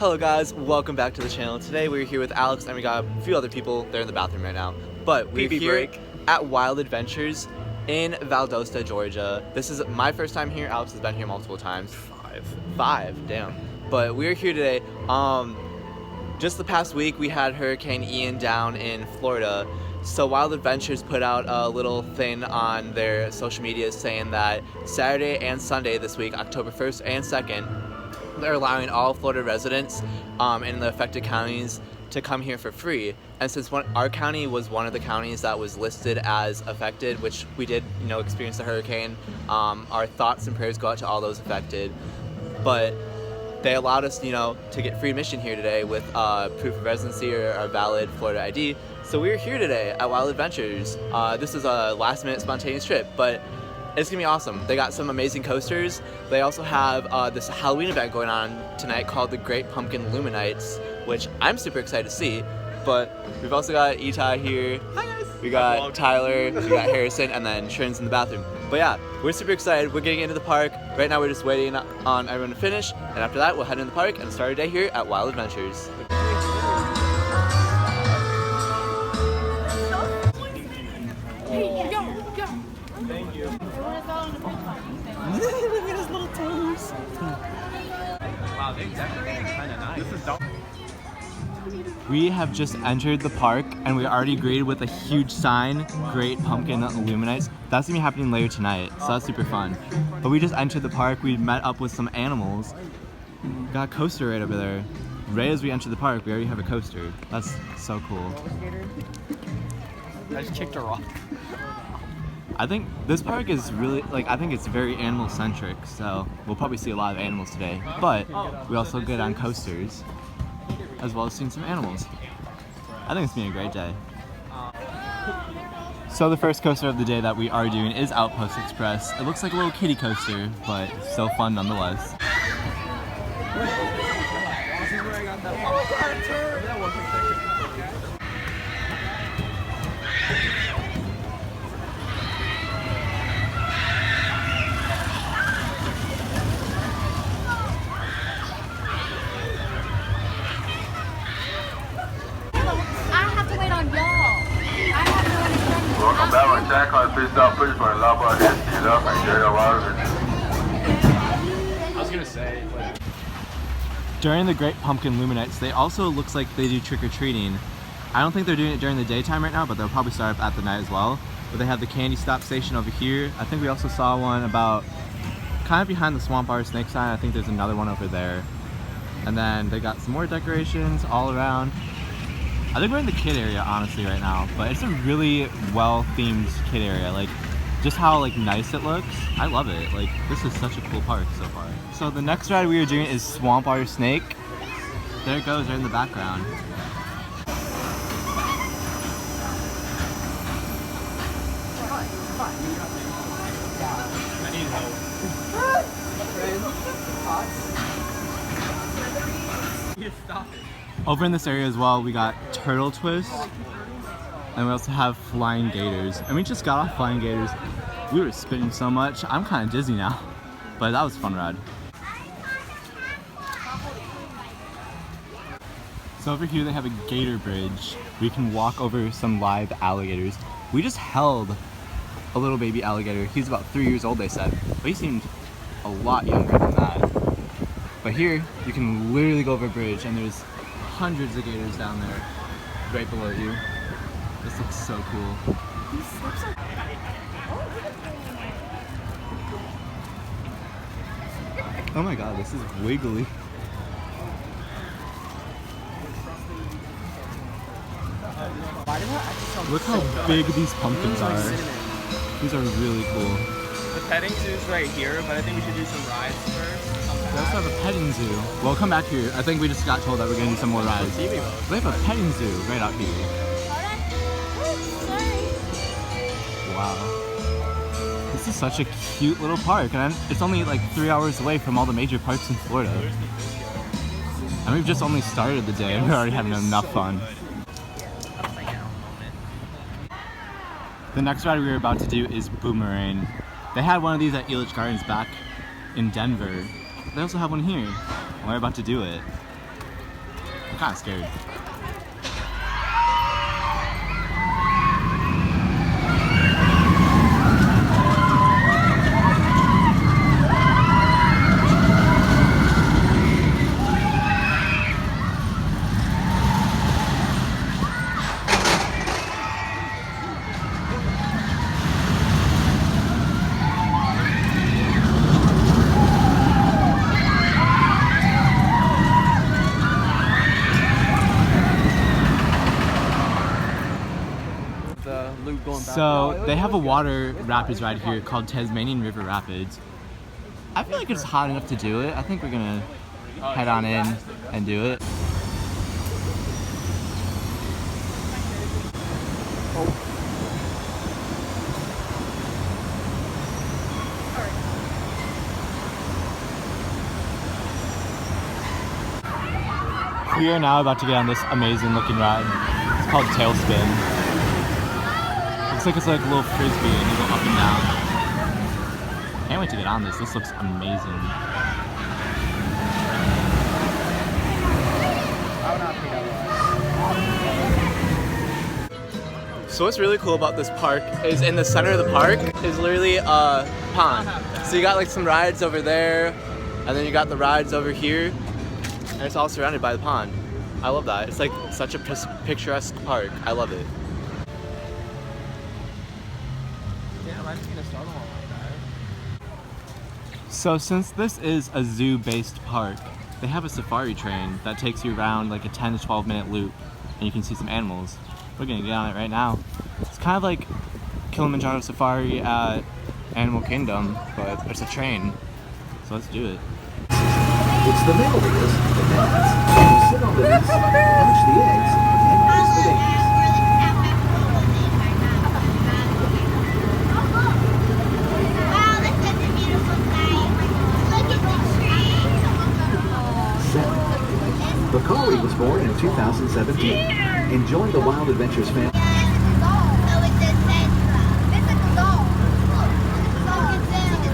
Hello guys, welcome back to the channel. Today we're here with Alex and we got a few other people. They're in the bathroom right now. But we're here at Wild Adventures in Valdosta, Georgia. This is my first time here. Alex has been here multiple times. Five, damn. But we're here today. Just the past week we had Hurricane Ian down in Florida. So Wild Adventures put out a little thing on their social media saying that Saturday and Sunday this week, October 1st and 2nd, they're allowing all Florida residents in the affected counties to come here for free. And since our county was one of the counties that was listed as affected, which we did, experience the hurricane, our thoughts and prayers go out to all those affected. But they allowed us, to get free admission here today with proof of residency or a valid Florida ID. So we're here today at Wild Adventures. This is a last-minute spontaneous trip, but it's gonna be awesome. They got some amazing coasters. They also have this Halloween event going on tonight called the Great Pumpkin LumiNights, which I'm super excited to see. But we've also got Itai here. Hi guys. We got Tyler, we got Harrison, and then Sharon's in the bathroom. But yeah, we're super excited. We're getting into the park. Right now we're just waiting on everyone to finish, and after that we'll head into the park and start our day here at Wild Adventures. Thank you. Look at his little toes. Wow, they decorated kind of nice. This is dumb. We have just entered the park and we already greeted with a huge sign, Great Pumpkin LumiNights. That's gonna be happening later tonight, so that's super fun. But we just entered the park, we met up with some animals. Got a coaster right over there. Right as we entered the park, we already have a coaster. That's so cool. I just kicked a rock. I think this park is really, I think it's very animal centric, so we'll probably see a lot of animals today. But we also get on coasters, as well as seeing some animals. I think it's been a great day. So the first coaster of the day that we are doing is Outpost Express. It looks like a little kiddie coaster, but still fun nonetheless. Welcome back on Jack on Fish Stop Push for a lot more history up and get a lot of it. I was gonna say, During the Great Pumpkin LumiNights, they also looks like they do trick-or-treating. I don't think they're doing it during the daytime right now, but they'll probably start up at the night as well. But they have the candy stop station over here. I think we also saw one about kind of behind the Swamp Bar Snake sign. I think there's another one over there. And then they got some more decorations all around. I think we're in the kid area honestly right now, but it's a really well-themed kid area. Just how nice it looks. I love it. This is such a cool park so far. So the next ride we are doing is Swamp Bar Snake. There it goes right in the background. I need help. You stop it. Over in this area as well, we got Turtle Twist, and we also have Flying Gators. And we just got off Flying Gators. We were spinning so much, I'm kind of dizzy now, but that was a fun ride. So over here they have a gator bridge. We can walk over some live alligators. We just held a little baby alligator. He's about 3 years old, they said, but he seemed a lot younger than that. But here, you can literally go over a bridge and there's hundreds of gators down there, right below you. This looks so cool. Oh my god, this is wiggly. Look how big these pumpkins are. These are really cool. The petting zoo is right here, but I think we should do some rides first. They also have a petting zoo. Well, come back here. I think we just got told that we're going to do some more rides. They have a petting zoo right out here. Wow. This is such a cute little park, and it's only 3 hours away from all the major parks in Florida. And we've just only started the day and we're already having enough fun. The next ride we were about to do is Boomerang. They had one of these at Elitch Gardens back in Denver. They also have one here. We're about to do it. kind of scared. So they have a water rapids right here called Tasmanian River Rapids. I feel like it's hot enough to do it. I think we're gonna head on in and do it. We are now about to get on this amazing looking ride. It's called Tailspin. Looks like it's like a little frisbee and you go up and down. Can't wait to get on this. This looks amazing. So what's really cool about this park is in the center of the park is literally a pond. So you got like some rides over there, and then you got the rides over here, and it's all surrounded by the pond. I love that. It's like such a picturesque park. I love it. So since this is a zoo-based park, they have a safari train that takes you around like a 10 to 12 minute loop, and you can see some animals. We're gonna get on it right now. It's kind of like Kilimanjaro Safari at Animal Kingdom, but it's a train. So let's do it. It's the male wheels, the males. You sit on the nest, hatch the eggs, and raise the babies. Bakari was born in 2017. Enjoy the Wild Adventures family.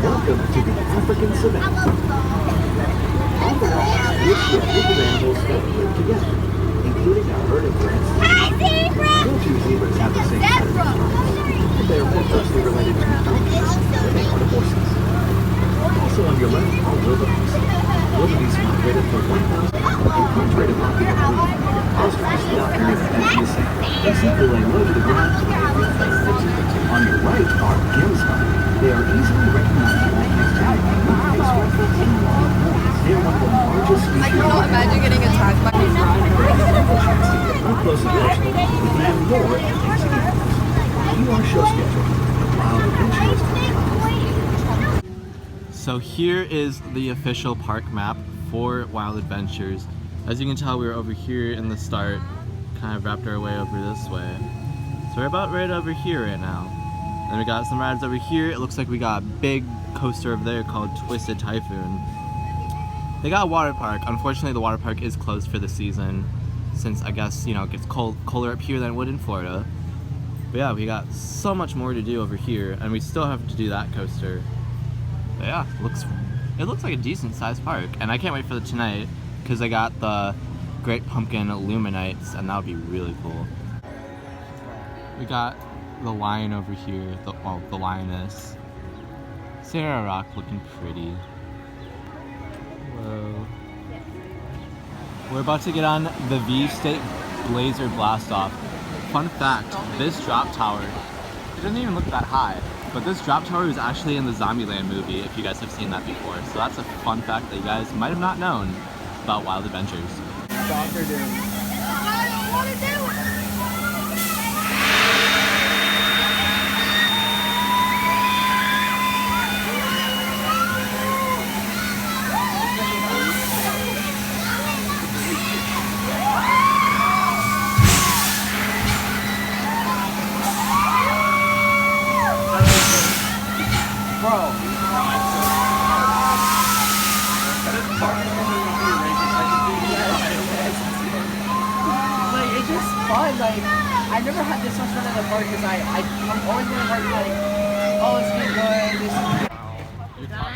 Welcome to the African savannah. On the wild, each group of animals that live together, including a herd of giraffes. No two zebras have the same pattern of stripes. They are more closely related to donkeys than they are to horses. Also on your left are wildebeest. Wildebeest migrated for 1,000 and contrary to popular belief, ostriches do not carry their heads in the sand. They simply lay low to the ground to make room for their legs. On your right are gimsmar. They are easily recognizable next to the they are one of the largest species. I cannot imagine getting attacked by these Up close and personal with even more amazing animals. You are show schedule. The Wild Adventurist. So here is the official park map for Wild Adventures. As you can tell, we were over here in the start, kind of wrapped our way over this way. So we're about right over here right now. Then we got some rides over here. It looks like we got a big coaster over there called Twisted Typhoon. They got a water park. Unfortunately, the water park is closed for the season since I guess, you know, it gets colder up here than it would in Florida. But yeah, we got so much more to do over here, and we still have to do that coaster. But yeah, it looks like a decent sized park, and I can't wait for tonight because I got the Great Pumpkin LumiNights, and that would be really cool. We got the lion over here, the lioness. Sarah Rock looking pretty. Whoa. We're about to get on the V-State Blazer Blast Off. Fun fact, this drop tower, it doesn't even look that high, but this drop tower was actually in the Zombieland movie, if you guys have seen that before. So that's a fun fact that you guys might have not known about Wild Adventures. Doctor Doom. I don't want to do it. Like, I've never had this much fun in the park because I'm always in the park like, oh, it's been good.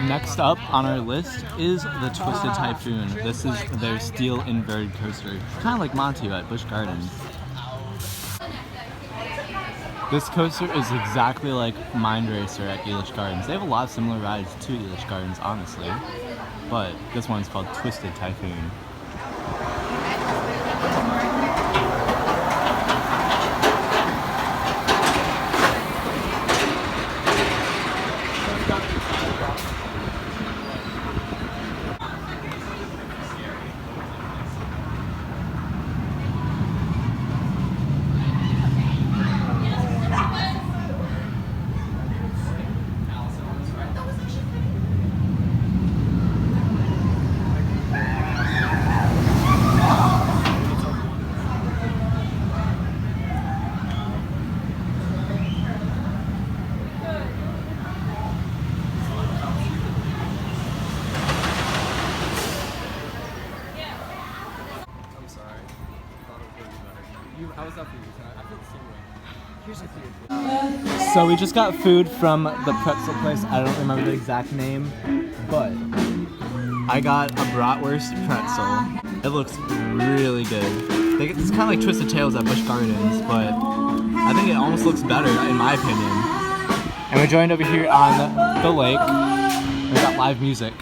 Next up on our list is the Twisted Typhoon. This is their steel inverted coaster. Kind of like Monty at Busch Gardens. This coaster is exactly like Mind Racer at Elitch Gardens. They have a lot of similar rides to Elitch Gardens, honestly. But this one's called Twisted Typhoon. So we just got food from the pretzel place. I don't remember the exact name, but I got a bratwurst pretzel. It looks really good. It's kind of like Twisted Tales at Busch Gardens, but I think it almost looks better in my opinion. And we're joined over here on the lake. We got live music.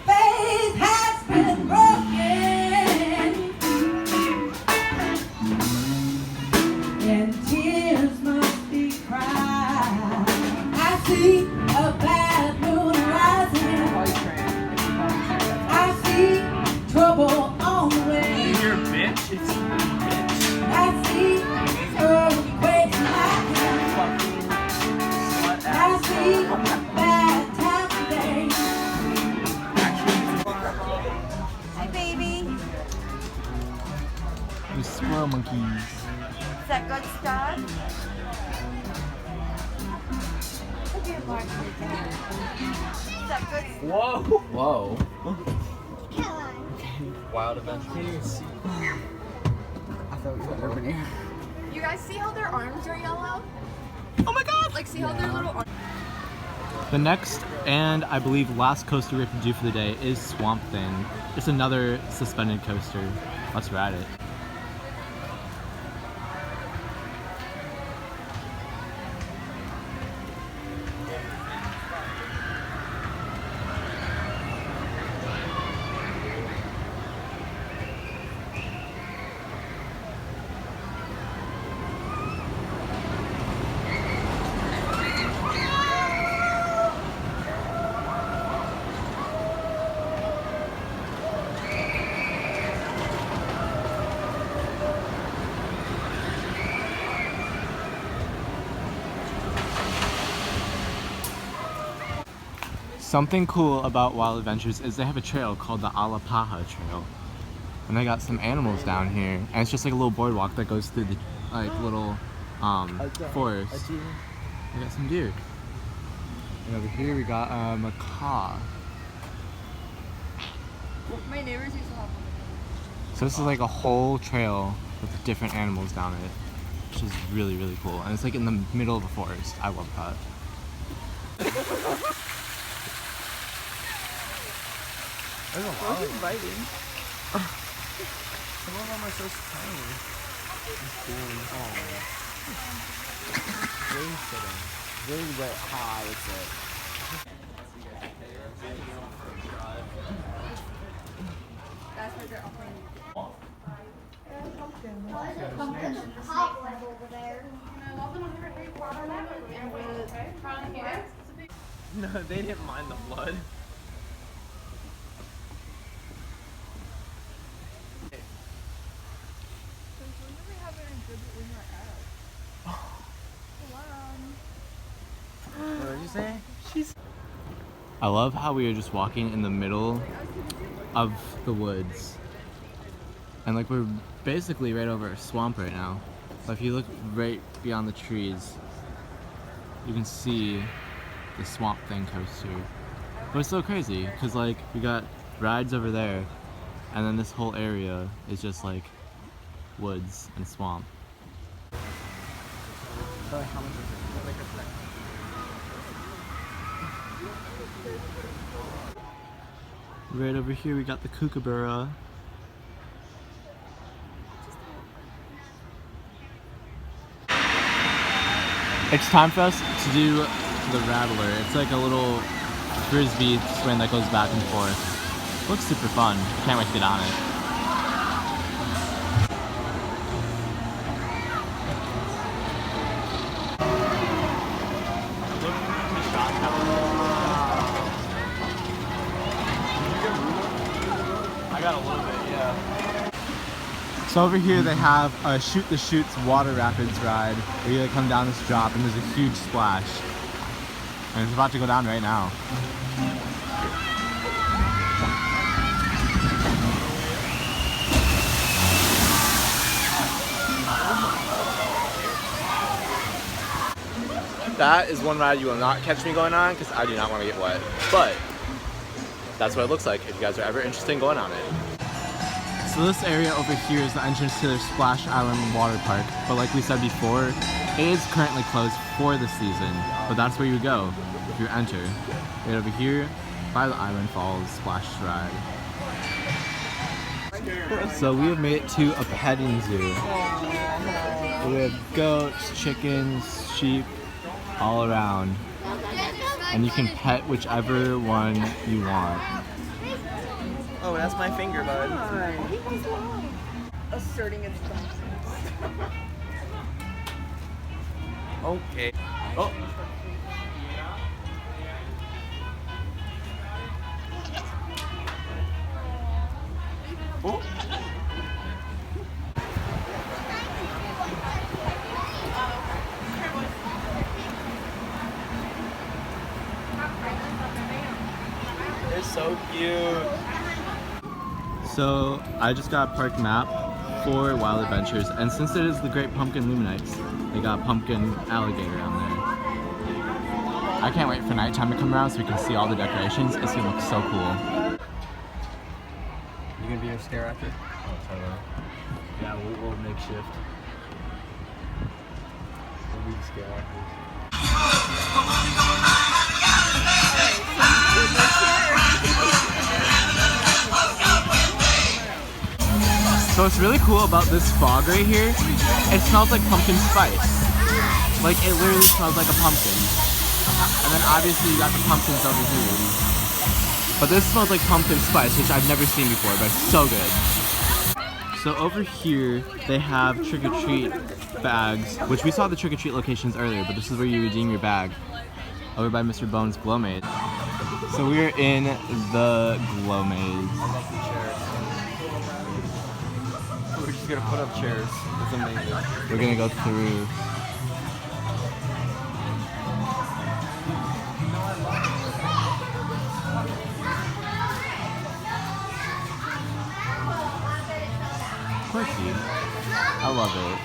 Squirrel monkeys. Is that good stuff? Is that good? Whoa! Whoa. Wild adventures. I thought we were over there. You guys see how their arms are yellow? Oh my god! Like, see how their little arms. The next and I believe last coaster we have to do for the day is Swamp Thing. It's another suspended coaster. Let's ride it. Something cool about Wild Adventures is they have a trail called the Alapaha Trail. And they got some animals down here. And it's just like a little boardwalk that goes through the little forest. We got some deer. And over here we got a macaw. My neighbors used to have one. So this is like a whole trail with different animals down it. Which is really, really cool. And it's like in the middle of a forest. I love that. There's a lot of biting. Some of them are so tiny. Rain sitting. Really wet high, it's That's where they're offering. No, they didn't mind the flood. What did you say? I love how we are just walking in the middle of the woods. And like we're basically right over a swamp right now. But if you look right beyond the trees, you can see the Swamp Thing coaster. But it's so crazy, because like we got rides over there, and then this whole area is just like woods and swamp. So how much is it? Like a Right over here we got the kookaburra. It's time for us to do the rattler. It's like a little frisbee swing that goes back and forth. Looks super fun. Can't wait to get on it. I got a little bit, yeah. So over here they have a Shoot the Chutes water rapids ride where you come down this drop and there's a huge splash. And it's about to go down right now. That is one ride you will not catch me going on because I do not want to get wet. But that's what it looks like if you guys are ever interested in going on it. So this area over here is the entrance to their Splash Island water park. But like we said before, it is currently closed for the season. But that's where you go if you enter. Right over here by the Island Falls Splash Ride. So we have made it to a petting zoo. We have goats, chickens, sheep, all around. And you can pet whichever one you want. Oh, that's my finger, bud. Asserting its dominance. Okay. Oh. Oh. They're so cute. So I just got a park map for Wild Adventures, and since it is the Great Pumpkin LumiNights, they got a pumpkin alligator on there. I can't wait for nighttime to come around so we can see all the decorations. It's gonna look so cool. You gonna be a scare actor? Oh, totally. Yeah, we'll make shift. We'll be the scare actors. So what's really cool about this fog right here, it smells like pumpkin spice. Like it literally smells like a pumpkin. And then obviously you got the pumpkins over here. But this smells like pumpkin spice, which I've never seen before, but it's so good. So over here, they have trick-or-treat bags, which we saw the trick-or-treat locations earlier, but this is where you redeem your bag. Over by Mr. Bones Glow Maze. So we're in the Glow Maze. We're just gonna put up chairs. It's amazing. We're gonna go through. Quirky. I love it.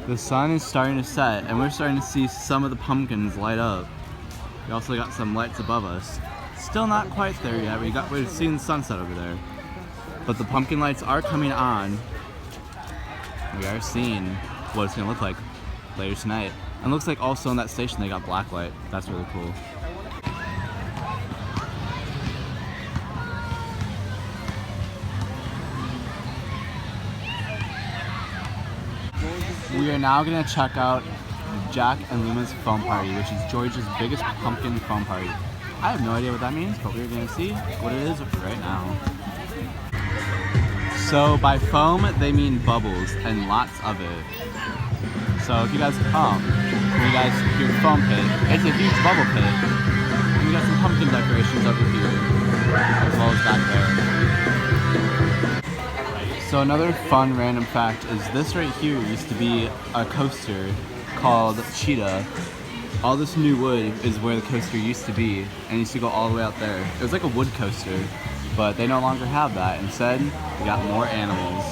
The sun is starting to set, and we're starting to see some of the pumpkins light up. We also got some lights above us. Still not quite there yet. We're seeing the sunset over there. But the pumpkin lights are coming on. We are seeing what it's gonna look like later tonight. And it looks like also in that station they got black light. That's really cool. We are now gonna check out Jack and Luma's foam party, which is Georgia's biggest pumpkin foam party. I have no idea what that means, but we're gonna see what it is right now. So by foam, they mean bubbles and lots of it. So if you guys come, you guys hear foam pit, it's a huge bubble pit. And we got some pumpkin decorations over here, as well as back there. So another fun random fact is this right here used to be a coaster called Cheetah. All this new wood is where the coaster used to be, and it used to go all the way out there. It was like a wood coaster, but they no longer have that. Instead, we got more animals.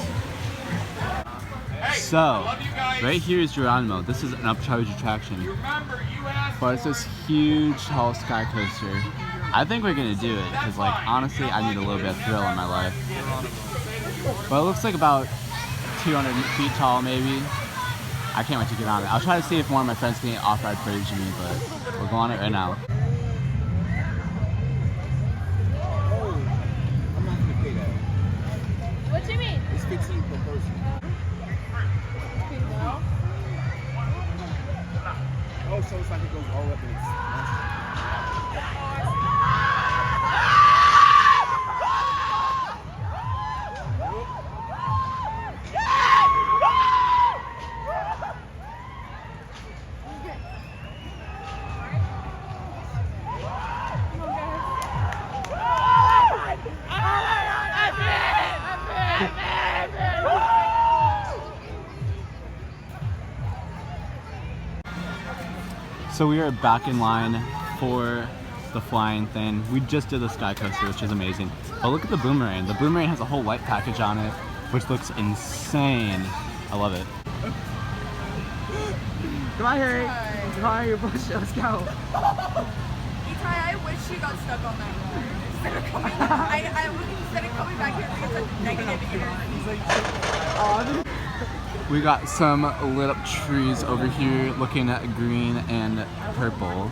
So, right here is Geronimo. This is an upcharge attraction. But it's this huge, tall sky coaster. I think we're gonna do it because, like, honestly, I need a little bit of thrill in my life. But it looks like about 200 feet tall, maybe. I can't wait to get on it. I'll try to see if one of my friends can get off-ride footage of me, but we'll go on it right now. I'm not gonna pay that. What do you mean? It's 15 per person. Oh, so it's like it goes all up in its. So we are back in line for the flying thing. We just did the sky coaster, which is amazing. But look at the boomerang. The boomerang has a whole light package on it, which looks insane. I love it. Come on, Harry. Come on, your bush. Let's go. I wish you got stuck on that road. Instead of coming, instead of coming back here, it's a negative energy. We got some lit up trees over here looking at green and purple.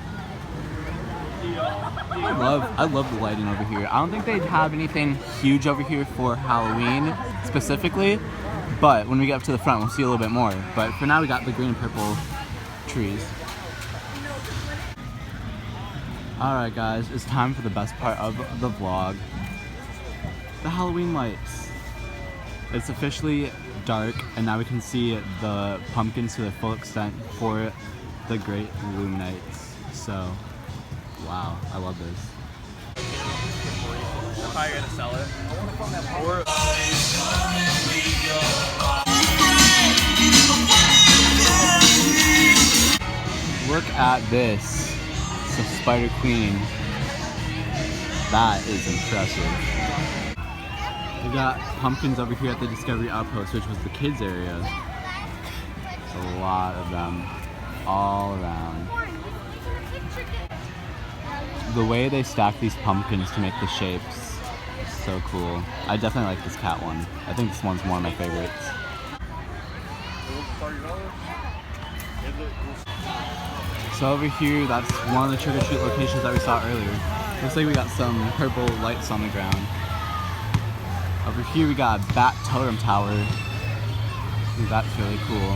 I love the lighting over here. I don't think they'd have anything huge over here for Halloween specifically, but when we get up to the front, we'll see a little bit more. But for now, we got the green and purple trees. Alright guys, it's time for the best part of the vlog. The Halloween lights. It's officially dark and now we can see the pumpkins to their full extent for the great LumiNights. So, wow, I love this. They're probably gonna sell it. Look at this. It's a Spider Queen. That is impressive. We got pumpkins over here at the Discovery Outpost, which was the kids area. There's a lot of them all around. The way they stack these pumpkins to make the shapes is so cool. I definitely like this cat one. I think this one's one of my favorites. So over here, that's one of the trick-or-treat locations that we saw earlier. Looks like we got some purple lights on the ground. Over here we got a bat totem tower. Ooh, that's really cool.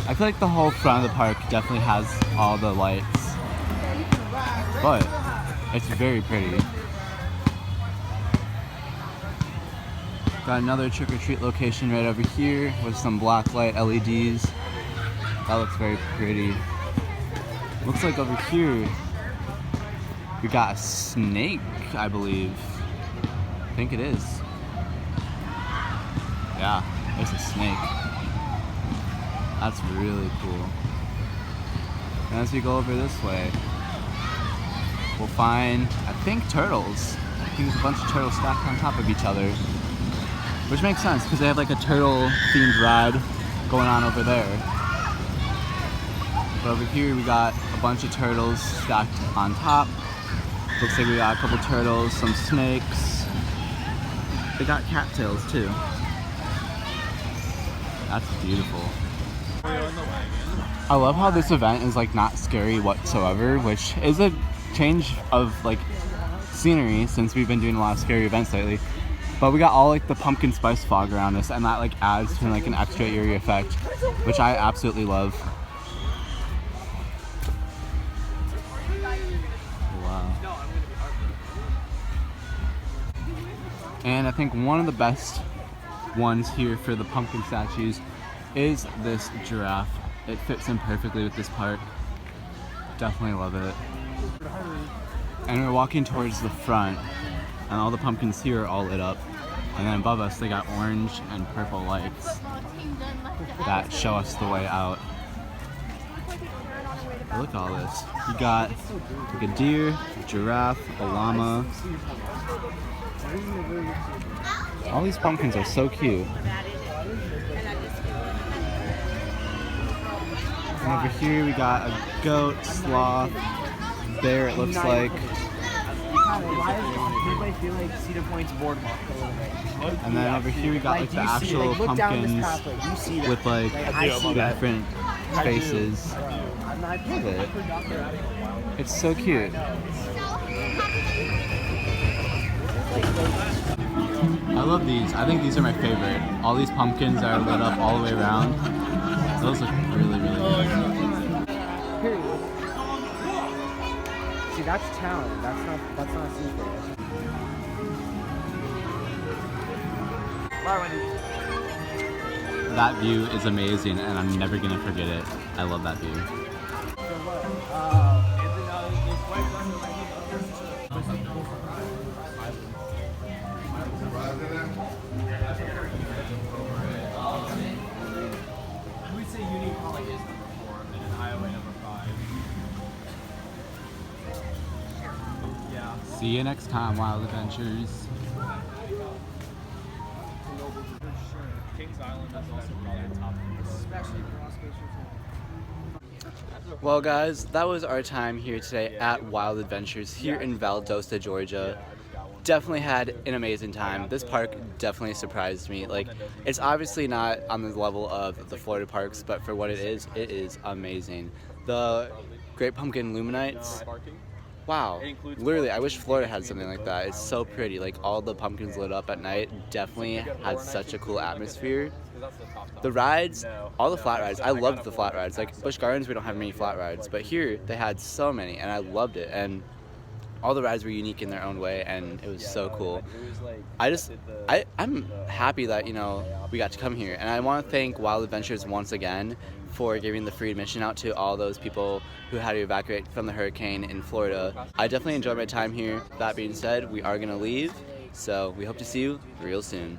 I feel like the whole front of the park definitely has all the lights, but it's very pretty. Got another trick-or-treat location right over here with some black light LEDs. That looks very pretty. Looks like over here we got a snake, I believe. I think it is. Yeah, there's a snake. That's really cool. And as we go over this way, we'll find, I think, turtles. I think there's a bunch of turtles stacked on top of each other. Which makes sense, because they have like a turtle-themed ride going on over there. But over here we got a bunch of turtles stacked on top. Looks like we got a couple turtles, some snakes. They got cattails too. That's beautiful. I love how this event is like not scary whatsoever, which is a change of like scenery since we've been doing a lot of scary events lately. But we got all like the pumpkin spice fog around us, and that like adds to like an extra eerie effect, which I absolutely love. And I think one of the best ones here for the pumpkin statues is this giraffe. It fits in perfectly with this park. Definitely love it. And we're walking towards the front, and all the pumpkins here are all lit up. And then above us, they got orange and purple lights that show us the way out. But look at all this. You got like a deer, a giraffe, a llama. All these pumpkins are so cute. And over here we got a goat, sloth, bear it looks like. Why does everybody feel like Cedar Point's boardwalk a little bit? And then over here we got like the actual look down this pumpkins pathway, you see that. with like I see that. different faces. I'm not Love it. It's so cute. I love these. I think these are my favorite. All these pumpkins are lit up all the way around. Those look really, really good. Period. See, that's talent. That's not secret. That view is amazing and I'm never gonna forget it. I love that view. See you next time, Wild Adventures. Well guys, that was our time here today at Wild Adventures here in Valdosta, Georgia. Definitely had an amazing time. This park definitely surprised me. Like, it's obviously not on the level of the Florida parks, but for what it is amazing. The Great Pumpkin LumiNights, wow, literally I wish Florida had something like that. It's so pretty, like all the pumpkins lit up at night definitely had such a cool atmosphere. The rides, all the flat rides, I loved the flat rides. Like Busch Gardens, we don't have many flat rides, but here they had so many and I loved it. And all the rides were unique in their own way and it was so cool. I'm happy that, you know, we got to come here, and I want to thank Wild Adventures once again for giving the free admission out to all those people who had to evacuate from the hurricane in Florida. I definitely enjoyed my time here. That being said, we are going to leave, so we hope to see you real soon.